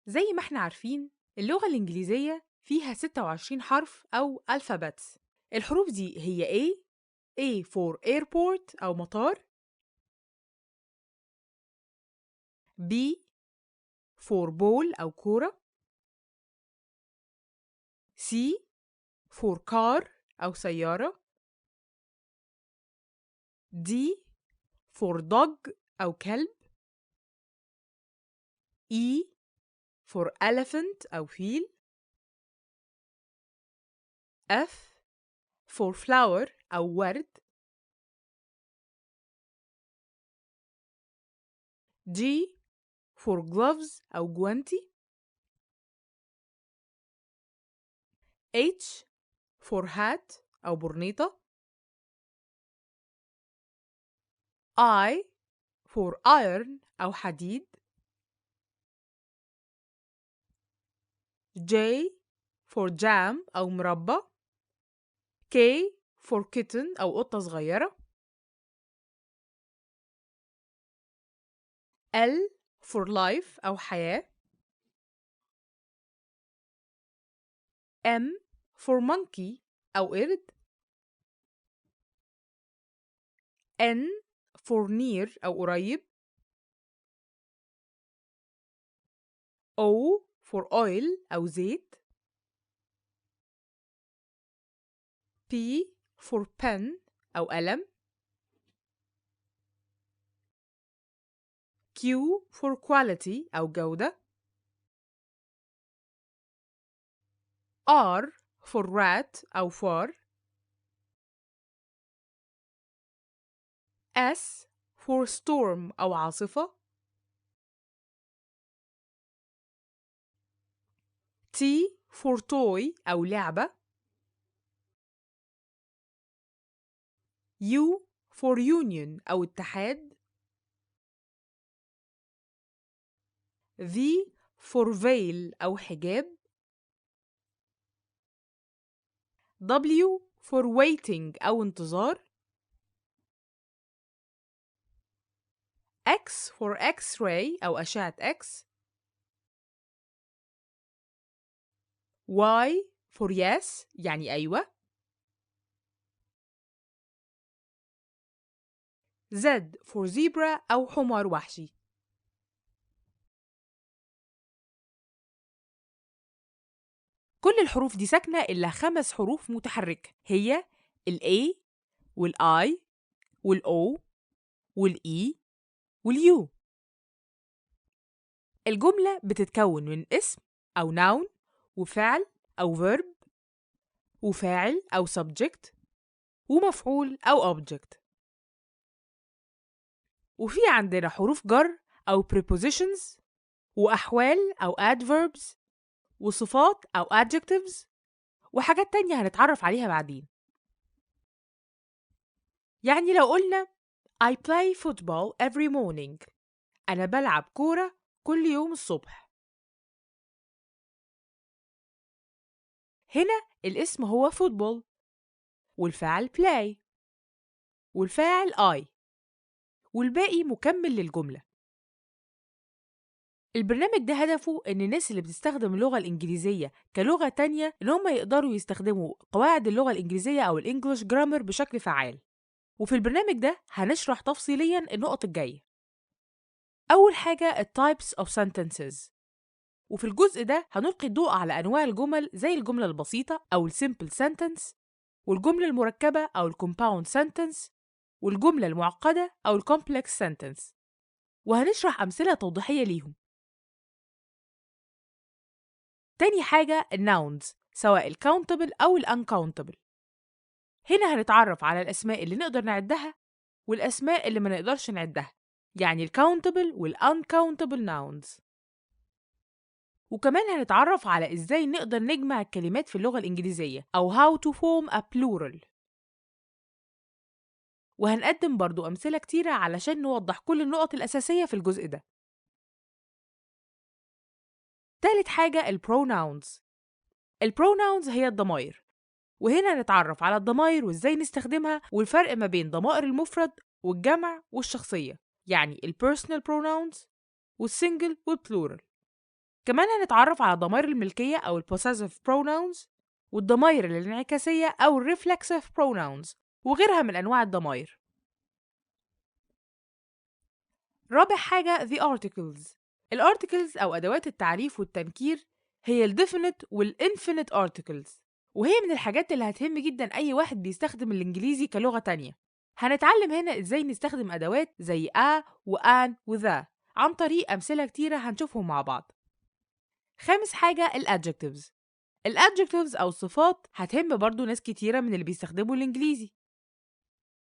زي ما احنا عارفين اللغة الإنجليزية فيها 26 حرف أو alphabets. الحروف دي هي A for airport أو مطار، B for ball أو كورة، C for car أو سيارة، D for dog أو كلب، E for elephant أو فيل، F for flower أو ورد، G for gloves أو جوانتي، H for hat أو برنيطة، I for iron أو حديد، J for jam أو مربى، K for kitten أو قطة صغيرة، L for life أو حياة، M for monkey أو قرد، N for near أو قريب، O for oil أو زيت، P for pen أو قلم، Q for quality أو جودة، R for rat أو فار، S for storm أو عاصفة، T for toy أو لعبة، U for union أو اتحاد، V for veil أو حجاب، W for waiting أو انتظار، X for X-ray أو أشعة X، Y for yes يعني أيوة، Z for zebra أو حمار وحشي. كل الحروف دي ساكنة إلا 5 حروف متحركة هي ال A وال I وال O وال E وال U. الجملة بتتكون من اسم أو noun وفعل أو verb وفاعل أو subject ومفعول أو object. وفي عندنا حروف جر أو prepositions وأحوال أو adverbs وصفات أو adjectives وحاجات تانية هنتعرف عليها بعدين. يعني لو قلنا I play football every morning، أنا بلعب كورة كل يوم الصبح. هنا الاسم هو football والفعل play والفاعل I والباقي مكمل للجملة. البرنامج ده هدفه إن الناس اللي بتستخدم اللغة الإنجليزية كلغة تانية إن هم يقدروا يستخدموا قواعد اللغة الإنجليزية أو الإنجليش جرامر بشكل فعال. وفي البرنامج ده هنشرح تفصيلياً النقط الجاية. أول حاجة types of sentences، وفي الجزء ده هنلقي الضوء على أنواع الجمل زي الجملة البسيطة أو simple sentence والجملة المركبة أو compound sentence والجملة المعقدة أو complex sentence، وهنشرح أمثلة توضيحية ليهم. تاني حاجة nouns سواء countable أو uncountable. هنا هنتعرف على الأسماء اللي نقدر نعدها والأسماء اللي ما نقدرش نعدها، يعني countable uncountable nouns. وكمان هنتعرف على إزاي نقدر نجمع الكلمات في اللغة الإنجليزية أو how to form a plural. وهنقدم برضو أمثلة كتيرة علشان نوضح كل النقط الأساسية في الجزء ده. تالت حاجة الpronouns. الpronouns هي الضمائر، وهنا نتعرف على الضمائر وإزاي نستخدمها والفرق ما بين ضمائر المفرد والجمع والشخصية، يعني personal pronouns والsingle والplural. كمان هنتعرف على ضمائر الملكية أو ال possessive pronouns والضمائر الانعكاسية أو ال reflexive pronouns وغيرها من أنواع الضمائر. رابع حاجة the articles. ال articles أو أدوات التعريف والتنكير هي ال definite وال infinite articles، وهي من الحاجات اللي هتهم جدا أي واحد بيستخدم الإنجليزي كلغة تانية. هنتعلم هنا إزاي نستخدم أدوات زي وآن وذا عن طريق أمثلة كتيرة هنشوفهم مع بعض. خامس حاجة ال adjectives. ال adjectives أو الصفات هتهم برضو ناس كتيرة من اللي بيستخدموا الإنجليزي،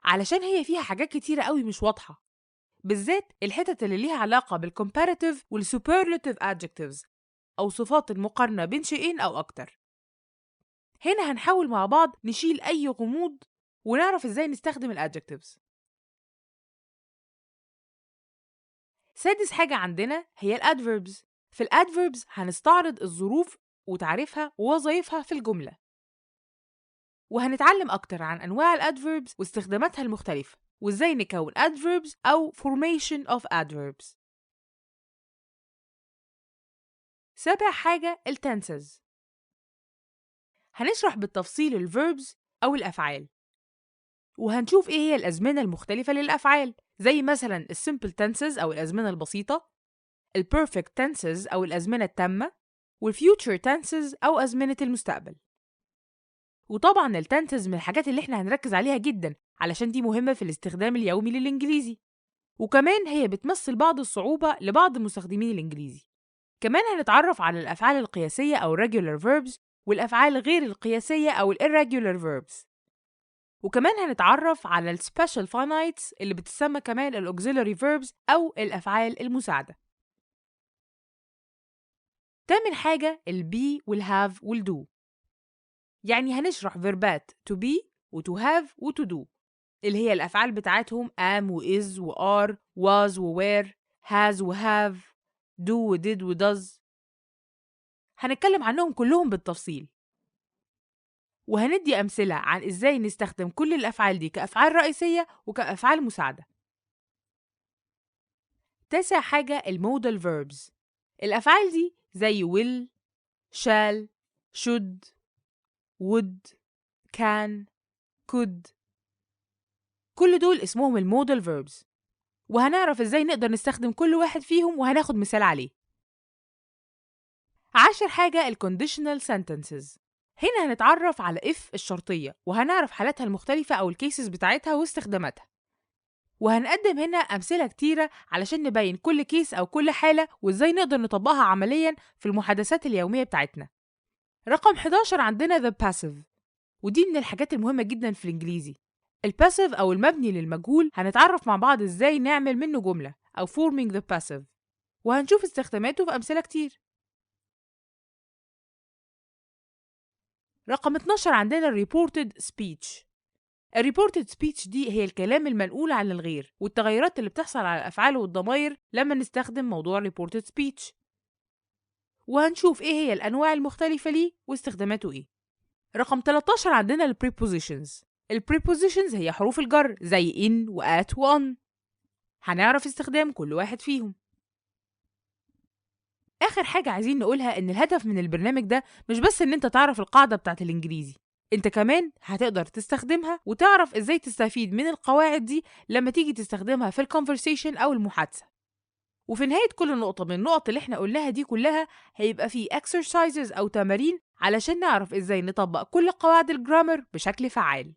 علشان هي فيها حاجات كتيرة قوي مش واضحة، بالذات الحتت اللي ليها علاقة بالcomparative والsuperlative adjectives أو صفات المقارنة بين شيئين أو أكتر. هنا هنحاول مع بعض نشيل أي غموض ونعرف إزاي نستخدم ال adjectives. سادس حاجة عندنا هي ال adverbs. في ال adverbs هنستعرض الظروف وتعريفها ووظائفها في الجملة، وهنتعلم أكتر عن أنواع ال adverbs واستخداماتها المختلفة وإزاي نكون adverbs أو formation of adverbs. سابع حاجة ال tenses. هنشرح بالتفصيل ال verbs أو الأفعال، وهنشوف إيه هي الأزمنة المختلفة للأفعال زي مثلا ال simple tenses أو الأزمنة البسيطة، ال perfect tenses أو الأزمنة التامة، وال future tenses أو أزمنة المستقبل. وطبعا ال tenses من الحاجات اللي احنا هنركز عليها جدا علشان دي مهمة في الاستخدام اليومي للإنجليزي، وكمان هي بتمثل بعض الصعوبة لبعض مستخدمين الإنجليزي. كمان هنتعرف على الأفعال القياسية أو regular verbs والأفعال غير القياسية أو irregular verbs، وكمان هنتعرف على ال special finites اللي بتسمى كمان ال auxiliary verbs أو الأفعال المساعدة. تامن حاجة ال be وال have وال do. يعني هنشرح فيربات to be و to have و to do اللي هي الأفعال بتاعتهم am و is و are was و were has و have do و did و does. هنتكلم عنهم كلهم بالتفصيل، وهندي أمثلة عن إزاي نستخدم كل الأفعال دي كأفعال رئيسية وكأفعال مساعدة. تاسع حاجة المودال verbs. الأفعال دي زي will shall should would can could، كل دول اسمهم المودال verbs، وهنعرف إزاي نقدر نستخدم كل واحد فيهم وهناخد مثال عليه. 10 حاجة ال conditional sentences. هنا هنتعرف على if الشرطية وهنعرف حالاتها المختلفة أو الكيسز بتاعتها واستخداماتها، وهنقدم هنا أمثلة كتيرة علشان نبين كل كيس أو كل حالة وإزاي نقدر نطبقها عملياً في المحادثات اليومية بتاعتنا. رقم 11 عندنا the passive، ودي من الحاجات المهمة جداً في الإنجليزي. الباسيف أو المبني للمجهول هنتعرف مع بعض إزاي نعمل منه جملة أو forming the passive، وهنشوف استخداماته في أمثلة كتير. رقم 12 عندنا reported speech. reported speech دي هي الكلام المنقول عن الغير والتغيرات اللي بتحصل على الأفعال والضمائر لما نستخدم موضوع reported speech، وهنشوف إيه هي الأنواع المختلفة ليه واستخداماته إيه. رقم 13 عندنا ال prepositions. ال prepositions هي حروف الجر زي in و at و on، هنعرف استخدام كل واحد فيهم. آخر حاجة عايزين نقولها إن الهدف من البرنامج ده مش بس إن أنت تعرف القاعدة بتاعت الإنجليزي، أنت كمان هتقدر تستخدمها وتعرف إزاي تستفيد من القواعد دي لما تيجي تستخدمها في الكونفرسيشن أو المحادثة. وفي نهاية كل نقطة من النقط اللي احنا قلناها دي كلها هيبقى فيه exercises أو تمارين علشان نعرف إزاي نطبق كل قواعد الجرامر بشكل فعال.